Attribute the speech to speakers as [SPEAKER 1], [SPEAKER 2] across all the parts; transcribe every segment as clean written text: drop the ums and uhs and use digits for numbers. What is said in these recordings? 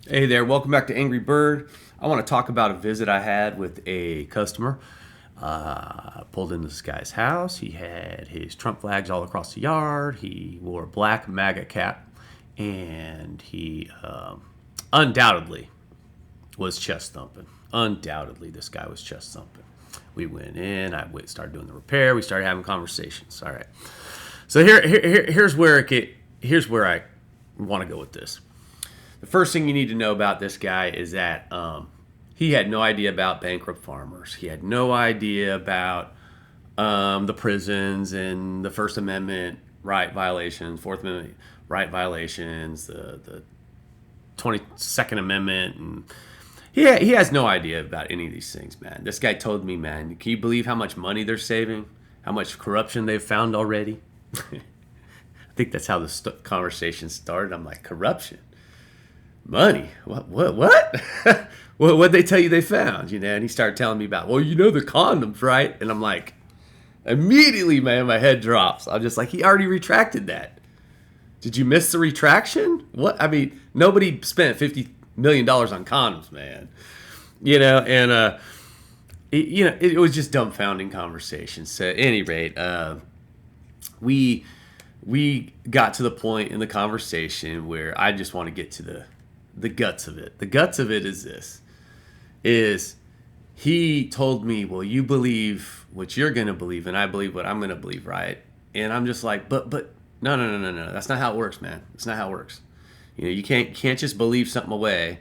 [SPEAKER 1] Hey there, welcome back to Angry Bird. I want to talk about a visit I had with a customer. Pulled into this guy's house. He had his Trump flags all across the yard. He wore a black MAGA cap, and he undoubtedly was chest thumping. Undoubtedly, this guy was chest thumping. We went in. Started doing the repair. We started having conversations. All right. So here's where I want to go with this. The first thing you need to know about this guy is that he had no idea about bankrupt farmers. He had no idea about the prisons and the First Amendment right violations, Fourth Amendment right violations, the 22nd Amendment, and he has no idea about any of these things, man. This guy told me, man, can you believe how much money they're saving? How much corruption they've found already? I think that's how the conversation started. I'm like, corruption? Money? What? What'd they tell you they found? And he started telling me about, well, the condoms, right? And I'm like, immediately, man, my head drops. I'm just like, he already retracted that. Did you miss the retraction? What? I mean, nobody spent $50 million on condoms, man. It was just dumbfounding conversations. So at any rate, we got to the point in the conversation where I just want to get to the guts of it. The guts of it is this: is he told me, well, you believe what you're going to believe, and I believe what I'm going to believe, right? And I'm just like, but no. That's not how it works, man. That's not how it works. You can't just believe something away.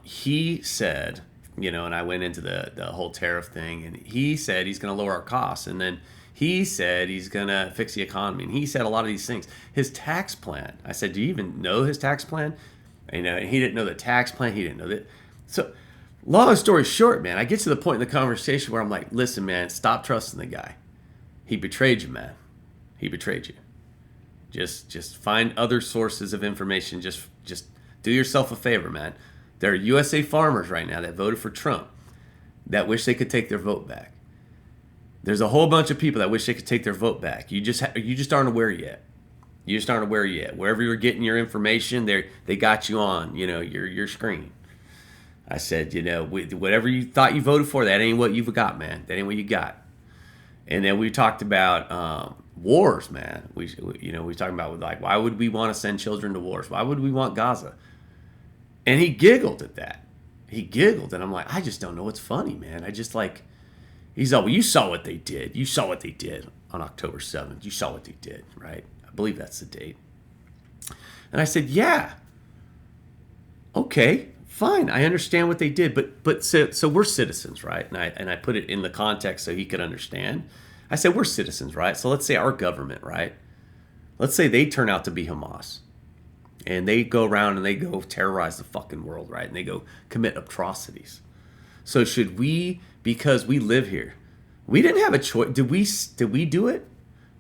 [SPEAKER 1] He said, and I went into the whole tariff thing, and he said he's going to lower our costs, and then he said he's going to fix the economy, and he said a lot of these things. His tax plan. I said, do you even know his tax plan? He didn't know the tax plan. He didn't know that. So, long story short, man, I get to the point in the conversation where I'm like, listen, man, stop trusting the guy. He betrayed you, man. He betrayed you. Just find other sources of information. Just do yourself a favor, man. There are USA farmers right now that voted for Trump that wish they could take their vote back. There's a whole bunch of people that wish they could take their vote back. You just aren't aware yet. You just aren't aware yet. Wherever you're getting your information, they got you on, your screen. I said, whatever you thought you voted for, that ain't what you've got, man. That ain't what you got. And then we talked about wars, man. We talking about, like, why would we want to send children to wars? Why would we want Gaza? And he giggled at that. He giggled, and I'm like, I just don't know what's funny, man. I just like, he's all, well, you saw what they did. You saw what they did on October 7th. You saw what they did, right? I believe that's the date. And I said, yeah. Okay, fine. I understand what they did, but so we're citizens, right? And I put it in the context so he could understand. I said, we're citizens, right? So let's say our government, right? Let's say they turn out to be Hamas. And they go around and they go terrorize the fucking world, right? And they go commit atrocities. So should we, because we live here, we didn't have a choice. Did we do it?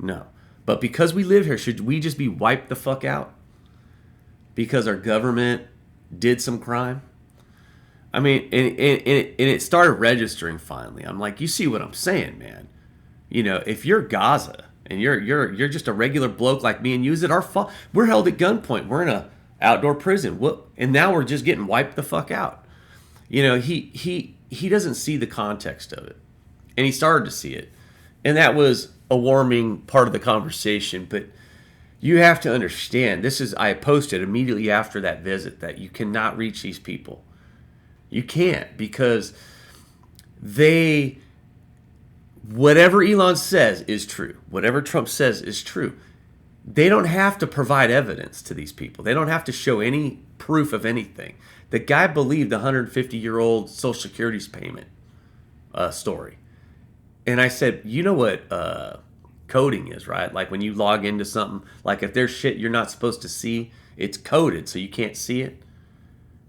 [SPEAKER 1] No. But because we live here, should we just be wiped the fuck out? Because our government did some crime? I mean, and it started registering finally. I'm like, you see what I'm saying, man? If you're Gaza and you're just a regular bloke like me and you, is it our fault? We're held at gunpoint. We're in a outdoor prison. And now we're just getting wiped the fuck out. He doesn't see the context of it. And he started to see it. And that was a warming part of the conversation. But you have to understand, I posted immediately after that visit that you cannot reach these people. You can't, because whatever Elon says is true. Whatever Trump says is true. They don't have to provide evidence to these people. They don't have to show any proof of anything. The guy believed the 150-year-old Social Security's payment story. And I said, you know what coding is, right? Like when you log into something, like if there's shit you're not supposed to see, it's coded so you can't see it.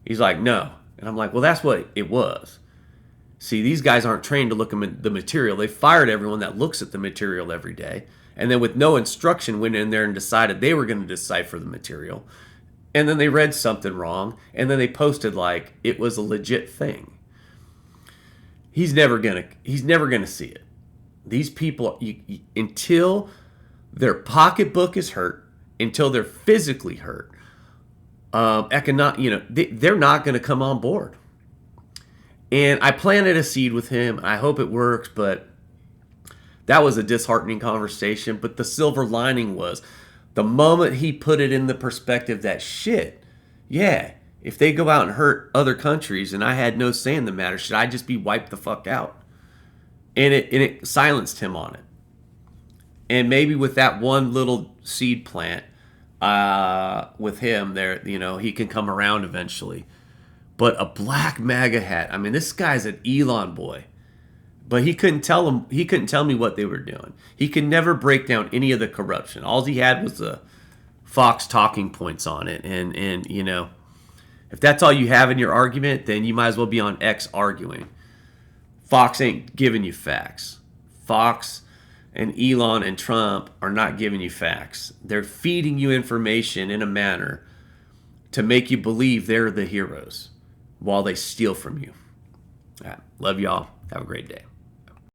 [SPEAKER 1] He's like, no. And I'm like, well, that's what it was. See, these guys aren't trained to look at the material. They fired everyone that looks at the material every day. And then with no instruction, went in there and decided they were going to decipher the material. And then they read something wrong. And then they posted like it was a legit thing. He's never gonna see it. These people, until their pocketbook is hurt, until they're physically hurt, they're not going to come on board. And I planted a seed with him. I hope it works, but that was a disheartening conversation. But the silver lining was the moment he put it in the perspective that shit, yeah, if they go out and hurt other countries and I had no say in the matter, should I just be wiped the fuck out? And it silenced him on it. And maybe with that one little seed plant, with him there, he can come around eventually. But a black MAGA hat. I mean, this guy's an Elon boy. But he couldn't tell me what they were doing. He could never break down any of the corruption. All he had was the Fox talking points on it. And if that's all you have in your argument, then you might as well be on X arguing. Fox ain't giving you facts. Fox and Elon and Trump are not giving you facts. They're feeding you information in a manner to make you believe they're the heroes while they steal from you. All right. Love y'all. Have a great day.